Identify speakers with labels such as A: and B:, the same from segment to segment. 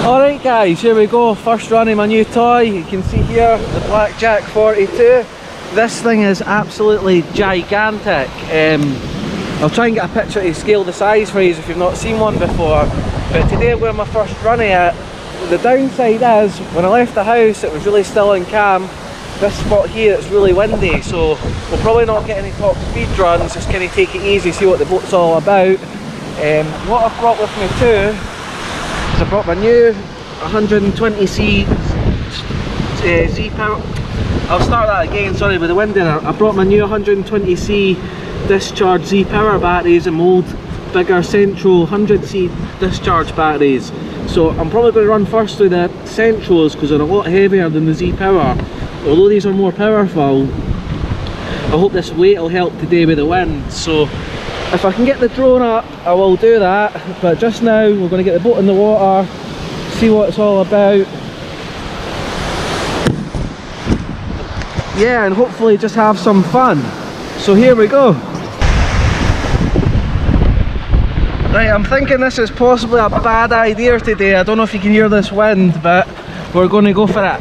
A: Alright guys, here we go, first run of my new toy. You can see here the Blackjack 42. This thing is absolutely gigantic. I'll try and get a picture to scale the size for you if you've not seen one before. But today we're my first run of it. The downside is, when I left the house it was really still and calm. This spot here it's really windy, so we'll probably not get any top speed runs, just kind of take it easy, see what the boat's all about. What I've brought with me too, I brought my new 120C Z power. I'll start that again, sorry, with the wind in it. I brought my new 120C discharge Z power batteries and old bigger central 100C discharge batteries. So I'm probably going to run first with the centrals because they're a lot heavier than the Z power. Although these are more powerful, I hope this weight will help today with the wind. So if I can get the drone up, I will do that. But just now, we're going to get the boat in the water, see what it's all about. Yeah, and hopefully just have some fun. So here we go. Right, I'm thinking this is possibly a bad idea today. I don't know if you can hear this wind, but we're going to go for it.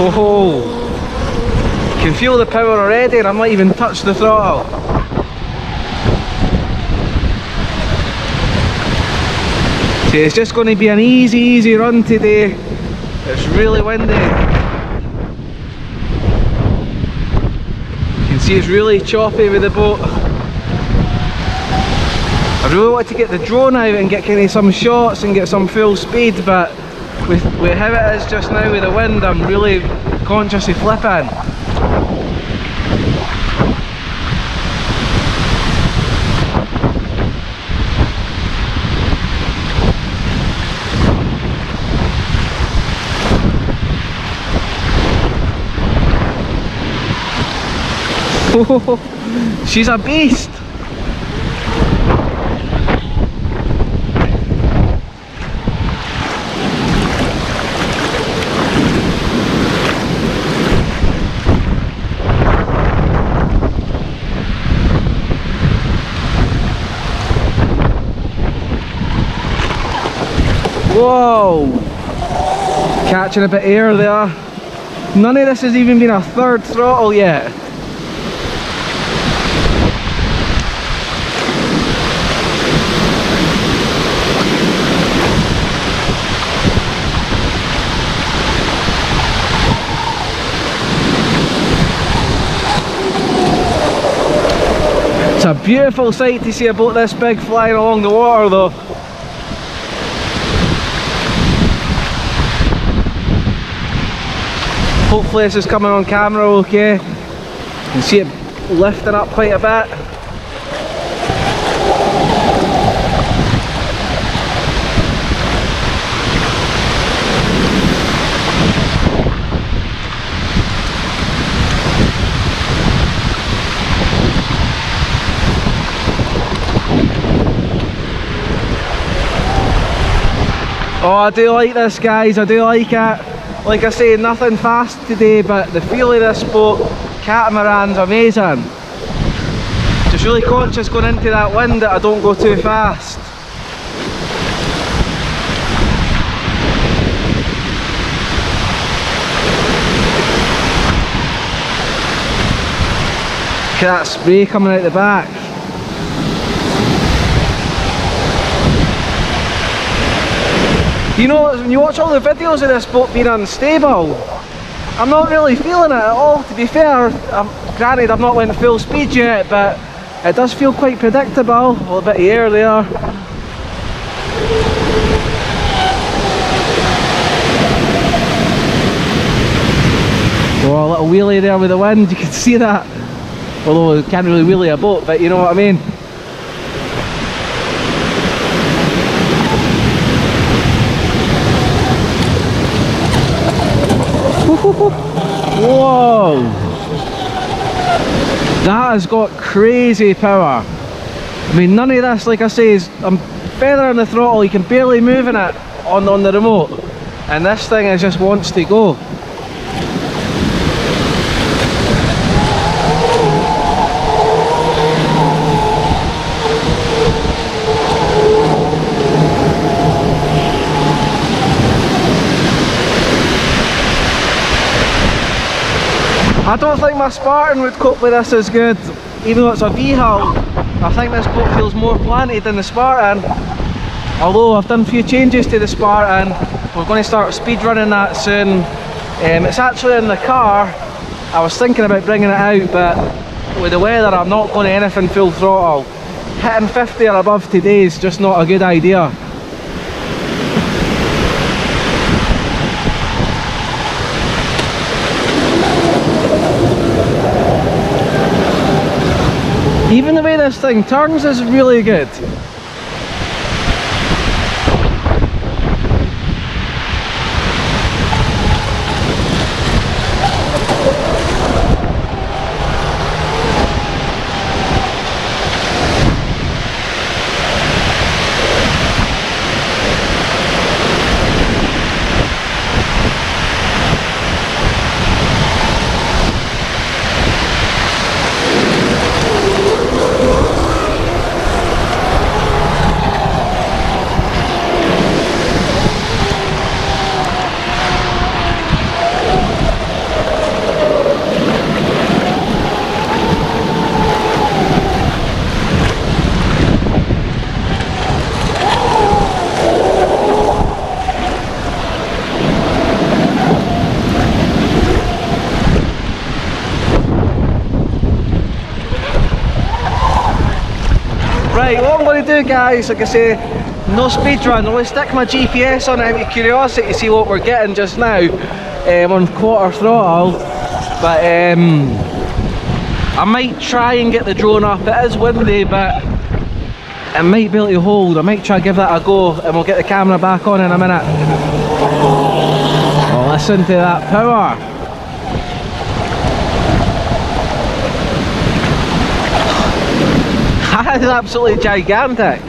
A: Oh, you can feel the power already and I might even touch the throttle. See, it's just going to be an easy run today. It's really windy. You can see it's really choppy with the boat. I really want to get the drone out and get kind of some shots and get some full speed, but with how it is just now with the wind, I'm really conscious of flipping. She's a beast! Whoa! Catching a bit of air there. None of this has even been a third throttle yet. It's a beautiful sight to see a boat this big flying along the water though. Hopefully this is coming on camera okay. You can see it lifting up quite a bit. Oh, I do like this guys, I do like it. Like I say, nothing fast today, but the feel of this boat, catamaran's amazing. Just really conscious going into that wind that I don't go too fast. Look at that spray coming out the back. You know, when you watch all the videos of this boat being unstable, I'm not really feeling it at all, to be fair. Granted, I've not went full speed yet, but it does feel quite predictable. A little bit of air there. Oh, a little wheelie there with the wind, you can see that. Although you can't really wheelie a boat, but you know what I mean. Whoa! That has got crazy power. I mean, none of this, like I say, is I'm feathering the throttle, you can barely move in it on the remote, and this thing is just wants to go. I don't think my Spartan would cope with this as good, even though it's a V-hull. I think this boat feels more planted than the Spartan. Although I've done a few changes to the Spartan, we're going to start speed running that soon. It's actually in the car. I was thinking about bringing it out, but with the weather I'm not going to anything full throttle. Hitting 50 or above today is just not a good idea. Even the way this thing turns is really good. Right, what I'm going to do, guys, like I say, no speed run. I'm going to stick my GPS on it out of curiosity to see what we're getting just now on quarter throttle. But I might try and get the drone up. It is windy, but it might be able to hold. I might try to give that a go, and we'll get the camera back on in a minute. Oh, listen to that power. That is absolutely gigantic.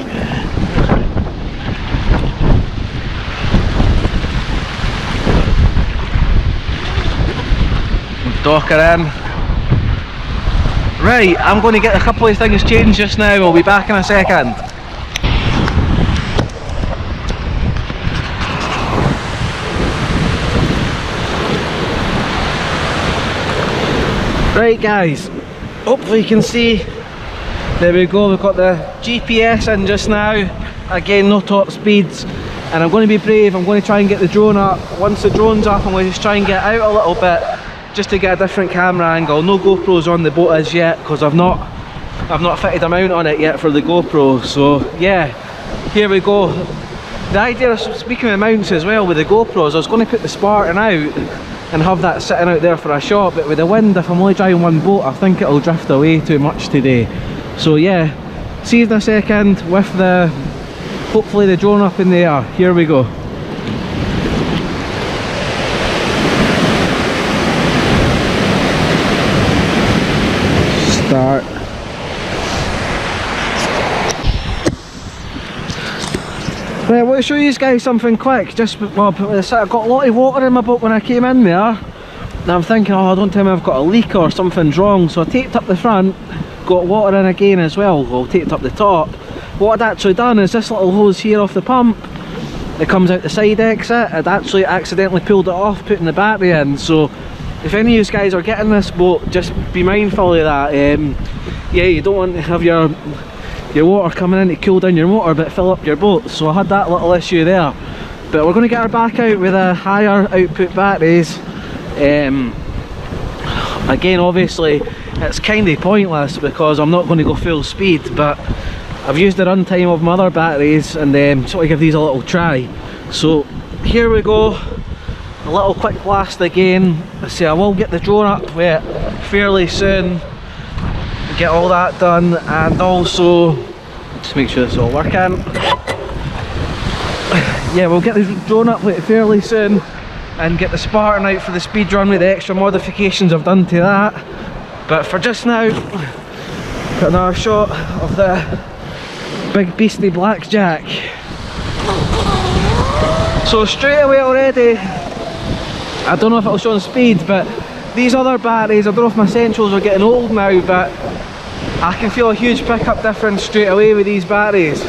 A: Dock her in. Right, I'm going to get a couple of things changed just now. We'll be back in a second. Right, guys, hopefully you can see. There we go, we've got the GPS in just now. Again, no top speeds. And I'm going to be brave, I'm going to try and get the drone up. Once the drone's up, I'm going to just try and get out a little bit, just to get a different camera angle. No GoPros on the boat as yet, because I've not fitted a mount on it yet for the GoPro. So yeah, here we go. The idea of, speaking of mounts as well, with the GoPros, I was going to put the Spartan out and have that sitting out there for a shot, but with the wind, if I'm only driving one boat, I think it'll drift away too much today. So yeah, see you in a second with the, hopefully the drone up in the air. Here we go. Start. Right, I want to show you guys something quick. Just, well, I got a lot of water in my boat when I came in there. And I'm thinking, oh, don't tell me I've got a leak or something's wrong. So I taped up the front. Got water in again as well. Well, taped up the top. What I'd actually done is this little hose here off the pump, it comes out the side exit. I'd actually accidentally pulled it off putting the battery in. So if any of you guys are getting this boat, just be mindful of that. Yeah, you don't want to have your water coming in to cool down your motor but fill up your boat. So I had that little issue there, but we're going to get her back out with a higher output batteries. Again, obviously it's kind of pointless because I'm not going to go full speed, but I've used the runtime of my other batteries and sort of give these a little try. So here we go, a little quick blast again. I say I will get the drone up with it fairly soon, get all that done, and also just make sure it's all working. Yeah, we'll get the drone up with it fairly soon and get the Spartan out for the speed run with the extra modifications I've done to that. But for just now, got another shot of the big beastly blackjack. So straight away already, I don't know if it'll show on speed, but these other batteries, I don't know if my essentials are getting old now, but I can feel a huge pickup difference straight away with these batteries.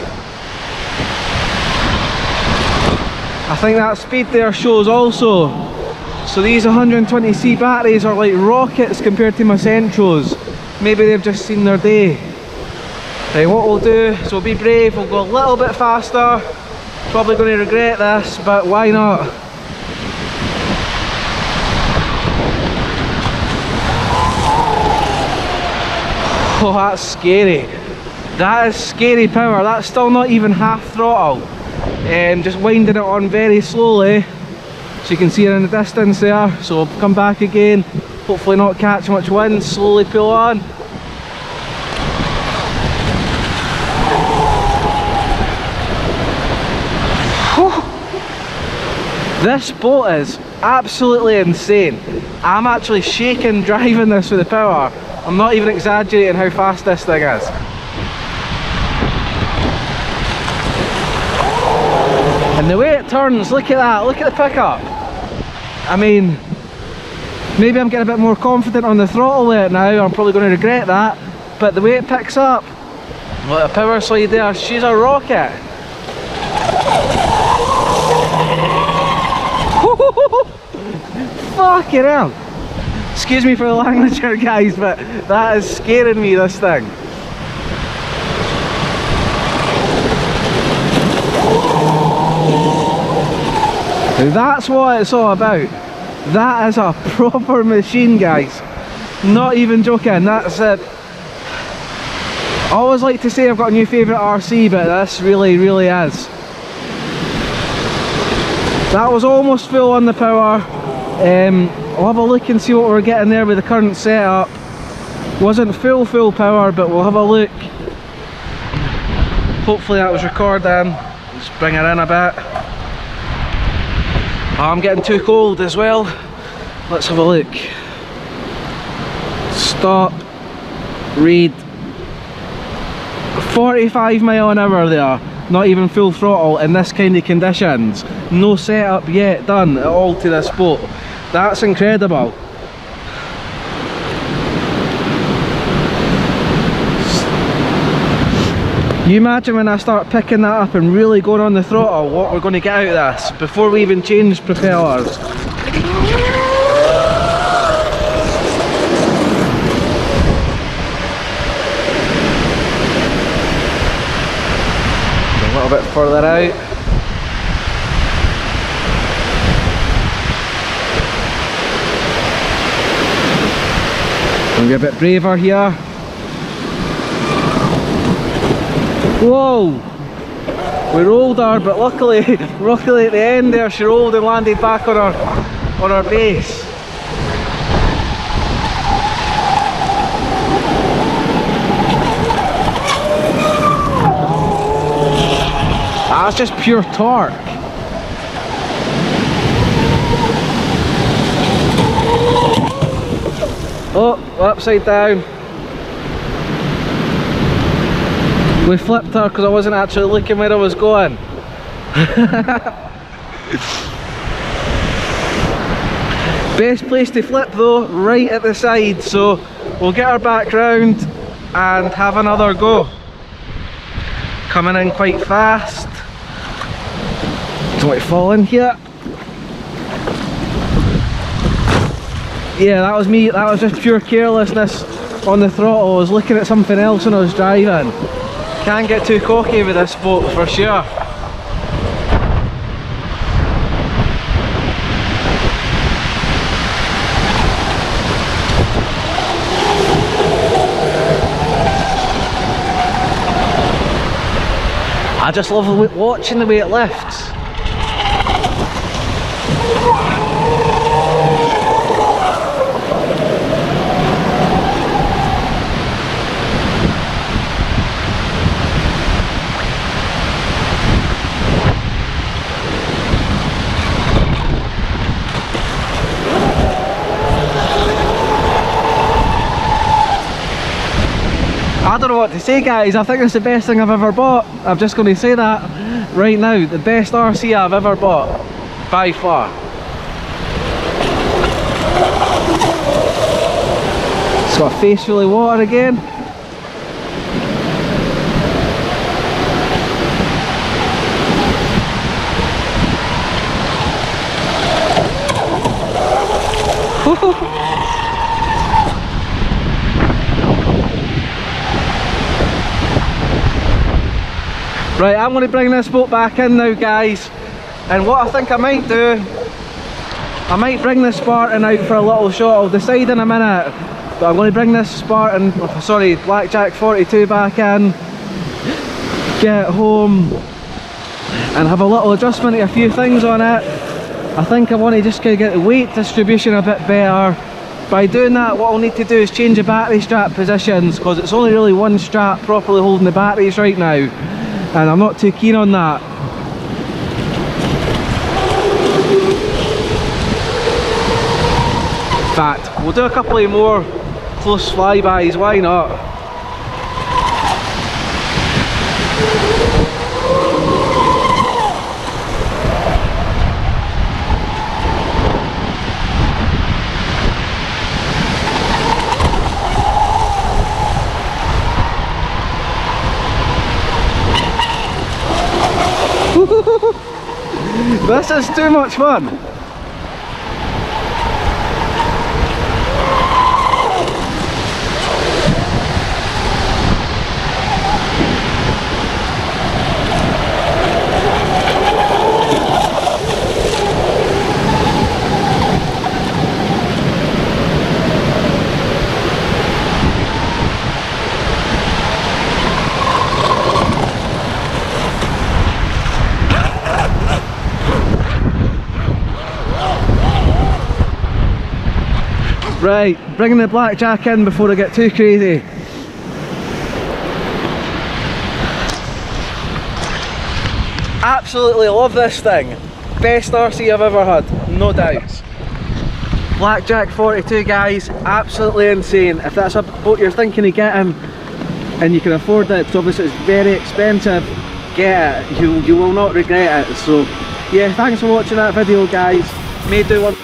A: I think that speed there shows also. So these 120C batteries are like rockets compared to my Centros. Maybe they've just seen their day. Right, what we'll do is we'll be brave, we'll go a little bit faster. Probably going to regret this, but why not? Oh, that's scary. That is scary power. That's still not even half throttle. Just winding it on very slowly, so you can see it in the distance there. So we'll come back again, hopefully not catch much wind, slowly pull on. This boat is absolutely insane. I'm actually shaking driving this with the power. I'm not even exaggerating how fast this thing is. And the way it turns, look at that, look at the pickup. I mean, maybe I'm getting a bit more confident on the throttle there now, I'm probably going to regret that, but the way it picks up, look at the power slide there, she's a rocket. Fucking hell. Excuse me for the language here guys, but that is scaring me, this thing. That's what it's all about. That is a proper machine guys. Not even joking, that's it. I always like to say I've got a new favourite RC, but this really is. That was almost full on the power. I'll have a look and see what we're getting there with the current setup. Wasn't full power, but we'll have a look. Hopefully that was recording. Let's bring it in a bit. Oh, I'm getting too cold as well. Let's have a look. Stop. Read. 45 mile an hour there. Not even full throttle in this kind of conditions. No setup yet done at all to this boat. That's incredible. You imagine when I start picking that up and really going on the throttle, what we're going to get out of this before we even change propellers. A little bit further out. I'm going to be a bit braver here. Whoa! We rolled her, but luckily at the end there she rolled and landed back on her base. That's just pure torque. Oh, upside down. We flipped her because I wasn't actually looking where I was going. Best place to flip though, right at the side, so we'll get her back round and have another go. Coming in quite fast. Don't want to fall in here. Yeah, that was me, that was just pure carelessness on the throttle. I was looking at something else when I was driving. Can't get too cocky with this boat for sure. I just love watching the way it lifts. I don't know what to say guys, I think it's the best thing I've ever bought. I'm just going to say that right now. The best RC I've ever bought, by far. It's got a face full of water again. Right, I'm going to bring this boat back in now, guys, and what I think I might do, I might bring this Spartan out for a little shot. I'll decide in a minute, but I'm going to bring this Spartan, sorry, Blackjack 42 back in, get home and have a little adjustment to a few things on it. I think I want to just get the weight distribution a bit better. By doing that, what I'll need to do is change the battery strap positions, because it's only really one strap properly holding the batteries right now, and I'm not too keen on that. In fact, we'll do a couple of more close flybys, why not? This is too much fun. Right, bringing the Blackjack in before I get too crazy. Absolutely love this thing. Best RC I've ever had, no doubts. Blackjack 42, guys, absolutely insane. If that's a boat you're thinking of getting and you can afford it, because obviously it's very expensive, get it. You will not regret it. So yeah, thanks for watching that video, guys. May do one